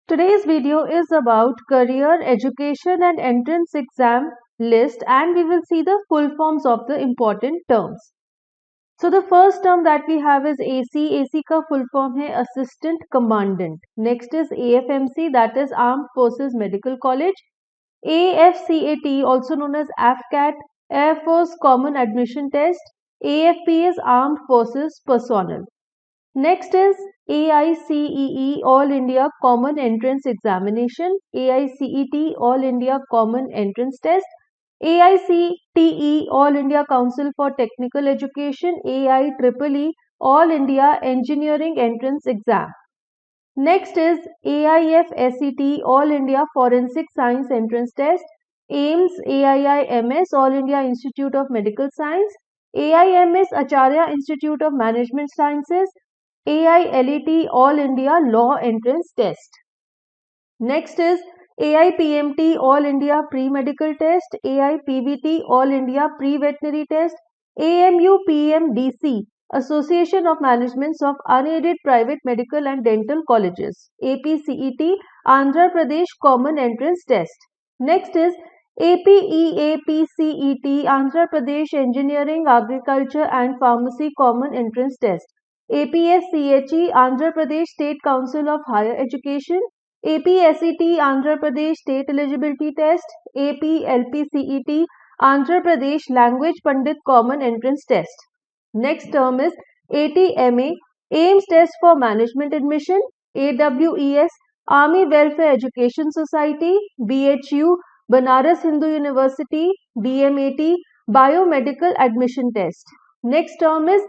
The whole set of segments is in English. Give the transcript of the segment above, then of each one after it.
Today's video is about career, education and entrance exam list, and we will see the full forms of the important terms. So the first term that we have is AC. AC का full form है Assistant Commandant. Next is AFMC, that is Armed Forces Medical College. AFCAT, also known as AFCAT, Air Force Common Admission Test. AFP is Armed Forces Personnel. Next is AICEE, All India Common Entrance Examination. AICET, All India Common Entrance Test. AICTE, All India Council for Technical Education. AIEEE, All India Engineering Entrance Exam. Next is AIFSET, All India Forensic Science Entrance Test. AIMS, AIIMS, All India Institute of Medical Science. AIMS, Acharya Institute of Management Sciences. AILET, All India Law Entrance Test. Next is AIPMT, All India Pre-Medical Test. AIPVT, All India Pre-Veterinary Test. AMUPMDC, Association of Managements of Unaided Private Medical and Dental Colleges. APCET, Andhra Pradesh Common Entrance Test. Next is APEAPCET, Andhra Pradesh Engineering, Agriculture and Pharmacy Common Entrance Test. APSCHE, Andhra Pradesh State Council of Higher Education. APSET, Andhra Pradesh State Eligibility Test. APLPCET, Andhra Pradesh Language Pandit Common Entrance Test. Next term is ATMA, AIMS Test for Management Admission. AWES, Army Welfare Education Society. BHU, Banaras Hindu University. BMAT, Biomedical Admission Test. Next term is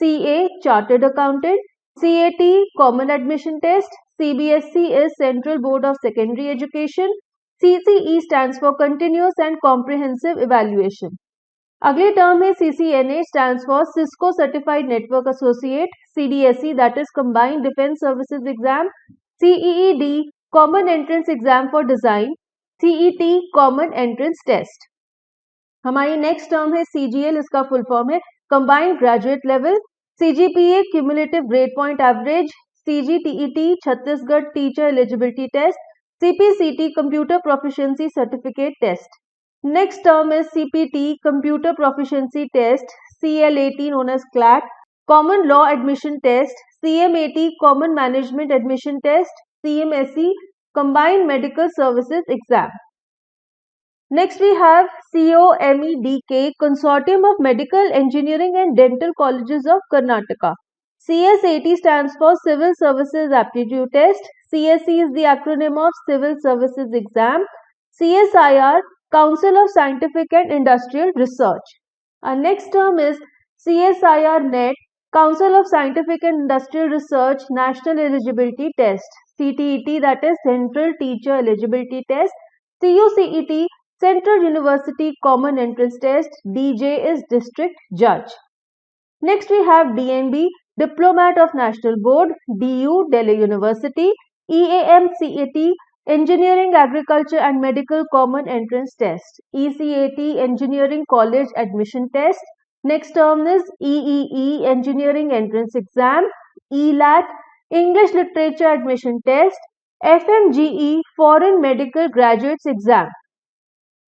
CA, Chartered Accountant. CAT, Common Admission Test. CBSE is Central Board of Secondary Education. CCE stands for Continuous and Comprehensive Evaluation. अगले term है CCNA, stands for Cisco Certified Network Associate. CDSE, that is Combined Defense Services Exam. CEED, Common Entrance Exam for Design. CET, Common Entrance Test. हमारी next term है CGL, इसका full form है combined graduate level. CGPA, cumulative grade point average. CGTET, Chhattisgarh teacher eligibility test. CPCT, computer proficiency certificate test. Next term is CPT, computer proficiency test. CLAT, known as CLAT, common law admission test. CMAT, common management admission test. CMSE, combined medical services exam. Next we have COMEDK, Consortium of Medical, Engineering and Dental Colleges of Karnataka. CSAT stands for Civil Services Aptitude Test. CSE is the acronym of Civil Services Exam. CSIR, Council of Scientific and Industrial Research. Our next term is CSIR NET, Council of Scientific and Industrial Research National Eligibility Test. CTET, that is Central Teacher Eligibility Test. CUCET, Central University Common Entrance Test. DJ is District Judge. Next we have DNB, Diplomat of National Board. DU, Delhi University. EAMCAT, Engineering, Agriculture and Medical Common Entrance Test. ECAT, Engineering College Admission Test. Next term is EEE, Engineering Entrance Exam. ELAT, English Literature Admission Test. FMGE, Foreign Medical Graduates Exam.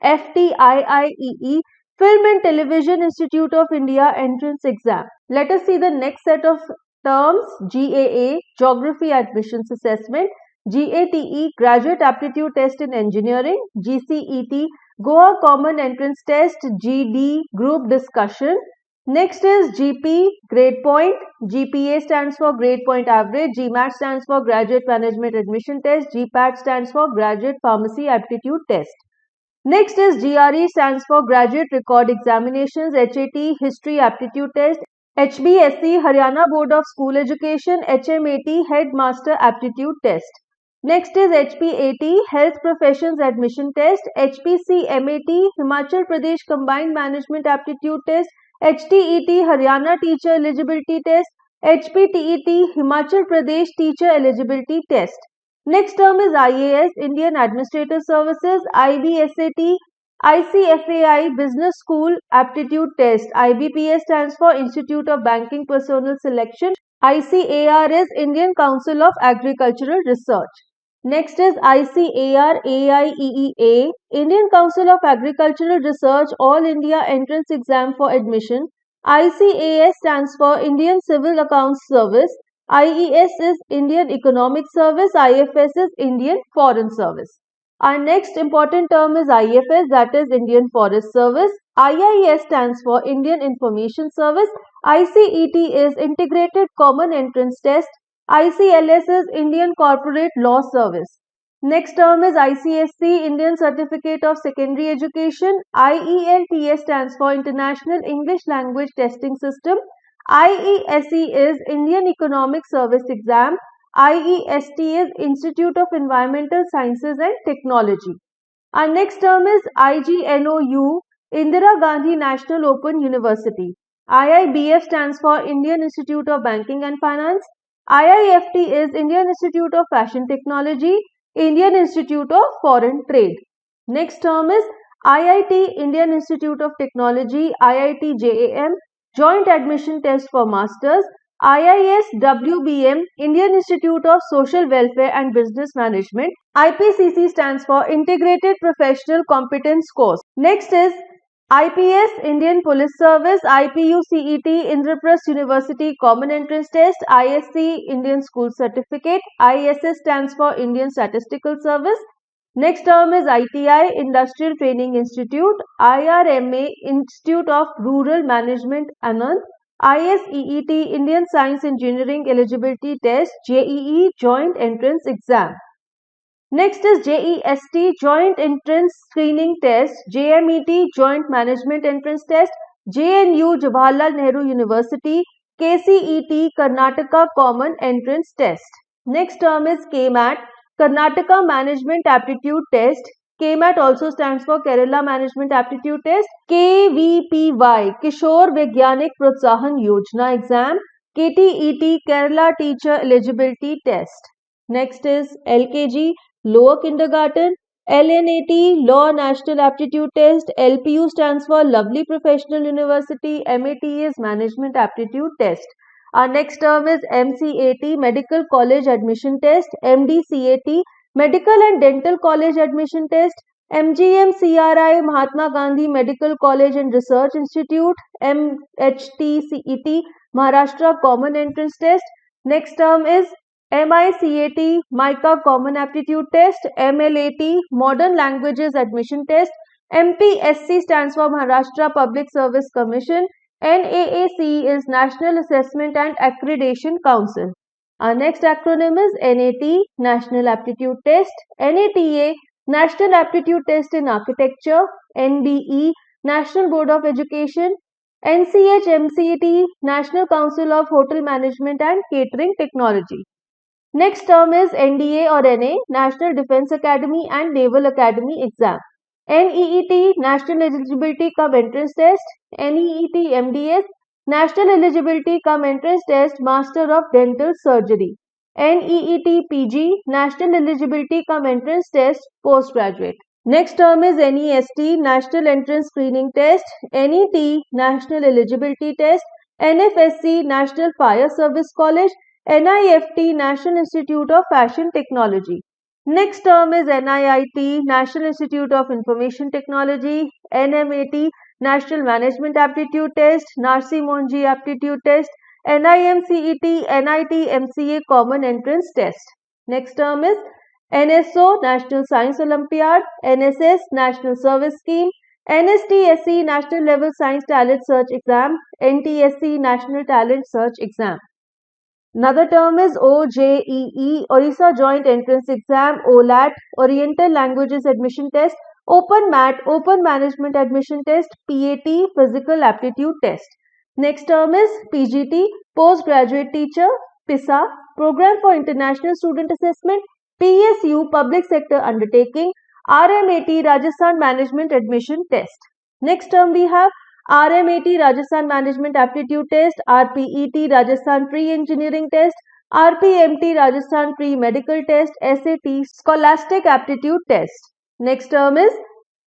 FTIIEE, Film and Television Institute of India Entrance Exam. Let us see the next set of terms. GAA, Geography Admissions Assessment. GATE, Graduate Aptitude Test in Engineering. GCET, Goa Common Entrance Test. GD, Group Discussion. Next is GP, Grade Point. GPA stands for Grade Point Average. GMAT stands for Graduate Management Admission Test. GPAT stands for Graduate Pharmacy Aptitude Test. Next is GRE, stands for Graduate Record Examinations. HAT, History Aptitude Test. HBSC, Haryana Board of School Education. HMAT, Headmaster Aptitude Test. Next is HPAT, Health Professions Admission Test. HPCMAT, Himachal Pradesh Combined Management Aptitude Test. HTET, Haryana Teacher Eligibility Test. HPTET, Himachal Pradesh Teacher Eligibility Test. Next term is IAS, Indian Administrative Services. IBSAT, ICFAI, Business School Aptitude Test. IBPS stands for Institute of Banking Personnel Selection. ICAR is Indian Council of Agricultural Research. Next is ICAR AIEEA, Indian Council of Agricultural Research All India Entrance Exam for Admission. ICAS stands for Indian Civil Accounts Service. IES is Indian Economic Service. IFS is Indian Foreign Service. Our next important term is IFS, that is Indian Forest Service. IIS stands for Indian Information Service. ICET is Integrated Common Entrance Test. ICLS is Indian Corporate Law Service. Next term is ICSC, Indian Certificate of Secondary Education. IELTS stands for International English Language Testing System. IESE is Indian Economic Service Exam. IEST is Institute of Environmental Sciences and Technology. Our next term is IGNOU, Indira Gandhi National Open University. IIBF stands for Indian Institute of Banking and Finance. IIFT is Indian Institute of Fashion Technology, Indian Institute of Foreign Trade. Next term is IIT, Indian Institute of Technology, IIT JAM, Joint Admission Test for Masters. IIS WBM, Indian Institute of Social Welfare and Business Management. IPCC stands for Integrated Professional Competence Course. Next is IPS, Indian Police Service. IPUCET, Indraprasth University Common Entrance Test. ISC, Indian School Certificate. ISS stands for Indian Statistical Service. Next term is ITI, Industrial Training Institute. IRMA, Institute of Rural Management, Anand. ISEET, Indian Science Engineering Eligibility Test, JEE Joint Entrance Exam. Next is JEST, Joint Entrance Screening Test, JMET, Joint Management Entrance Test, JNU, Jawaharlal Nehru University, KCET, Karnataka Common Entrance Test. Next term is KMAT, Karnataka Management Aptitude Test. KMAT also stands for Kerala Management Aptitude Test. KVPY, Kishore Vigyanik Protsahan Yojana Exam. KTET, Kerala Teacher Eligibility Test. Next is LKG, Lower Kindergarten. LNAT, Law National Aptitude Test. LPU stands for Lovely Professional University. MAT is Management Aptitude Test. Our next term is MCAT, Medical College Admission Test. MDCAT, Medical and Dental College Admission Test. MGM-CRI, Mahatma Gandhi Medical College and Research Institute. MHTCET, Maharashtra Common Entrance Test. Next term is MICAT, MICA Common Aptitude Test. MLAT, Modern Languages Admission Test. MPSC stands for Maharashtra Public Service Commission. NAAC is National Assessment and Accreditation Council. Our next acronym is NAT, National Aptitude Test. NATA, National Aptitude Test in Architecture. NBE, National Board of Education. NCH-MCET, National Council of Hotel Management and Catering Technology. Next term is NDA or NA, National Defence Academy and Naval Academy Exam. NEET, National Eligibility Cum Entrance Test. NEET MDS, National Eligibility Cum Entrance Test, Master of Dental Surgery. NEET PG, National Eligibility Cum Entrance Test, Postgraduate. Next term is NEST, National Entrance Screening Test. NET, National Eligibility Test. NFSC, National Fire Service College. NIFT, National Institute of Fashion Technology. Next term is NIIT, National Institute of Information Technology. NMAT, National Management Aptitude Test. Narsi Monji Aptitude Test. NIMCET, NIT MCA Common Entrance Test. Next term is NSO, National Science Olympiad. NSS, National Service Scheme. NSTSC, National Level Science Talent Search Exam. NTSC, National Talent Search Exam. Another term is OJEE, Orissa Joint Entrance Exam. OLAT, Oriental Languages Admission Test. Open MAT, Open Management Admission Test. PAT, Physical Aptitude Test. Next term is PGT, Postgraduate Teacher. PISA, Program for International Student Assessment. PSU, Public Sector Undertaking. RMAT, Rajasthan Management Admission Test. Next term we have RMAT, Rajasthan Management Aptitude Test. RPET, Rajasthan Pre-Engineering Test. RPMT, Rajasthan Pre-Medical Test. SAT, Scholastic Aptitude Test. Next term is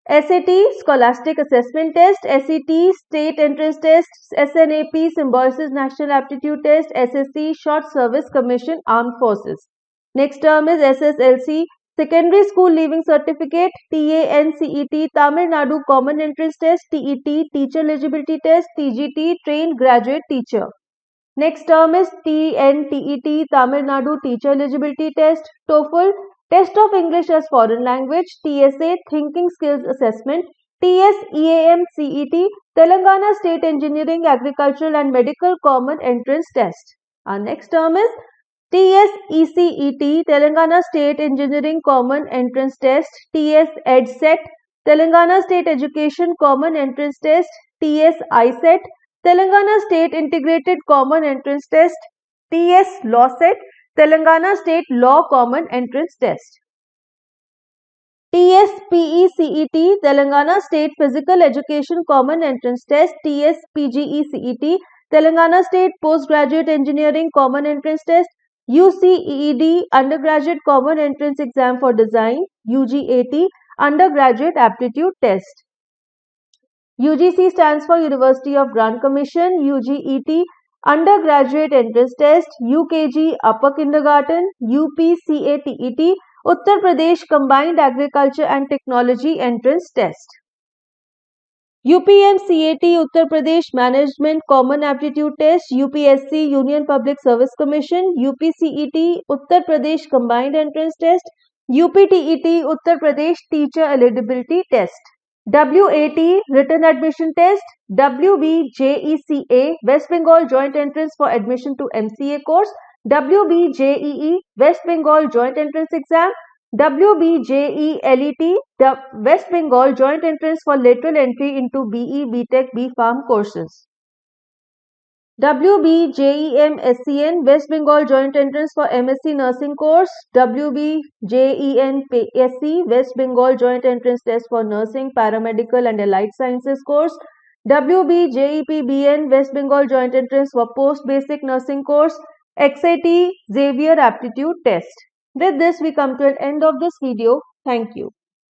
SAT, Scholastic Assessment Test. SET, State Entrance Test. SNAP, Symbiosis National Aptitude Test. SSC, Short Service Commission, Armed Forces. Next term is SSLC, Secondary School Leaving Certificate, TANCET, Tamil Nadu Common Entrance Test, TET, Teacher Eligibility Test, TGT, Trained Graduate Teacher. Next term is TNTET, Tamil Nadu Teacher Eligibility Test, TOEFL, Test of English as Foreign Language, TSA, Thinking Skills Assessment, TSEAM-CET, Telangana State Engineering, Agricultural and Medical Common Entrance Test. Our next term is TSECET, Telangana State Engineering Common Entrance Test, TS-EdSet, Telangana State Education Common Entrance Test, TS-ISET, Telangana State Integrated Common Entrance Test, TS-LawSet, Telangana State Law Common Entrance Test. TSPECET, Telangana State Physical Education Common Entrance Test, TSPGECET, Telangana State Postgraduate Engineering Common Entrance Test, UCEED, Undergraduate Common Entrance Exam for Design, UGAT, Undergraduate Aptitude Test. UGC stands for University of Grant Commission, UGET, Undergraduate Entrance Test, UKG, Upper Kindergarten, UPCATET, Uttar Pradesh Combined Agriculture and Technology Entrance Test. UPMCAT, Uttar Pradesh Management Common Aptitude Test, UPSC, Union Public Service Commission, UPCET, Uttar Pradesh Combined Entrance Test, UPTET, Uttar Pradesh Teacher Eligibility Test. WAT, Written Admission Test, WBJECA, West Bengal Joint Entrance for Admission to MCA course, WBJEE, West Bengal Joint Entrance Exam, WBJELET, the West Bengal Joint Entrance for Lateral Entry into BE, BTech, B.Pharm courses. WBJEM-SCN, West Bengal Joint Entrance for MSc Nursing course, WBJEN-PSC, West Bengal Joint Entrance Test for Nursing, Paramedical and Allied Sciences course, WBJEP-BN, West Bengal Joint Entrance for Post Basic Nursing course, XAT Xavier Aptitude Test. With this, we come to an end of this video. Thank you.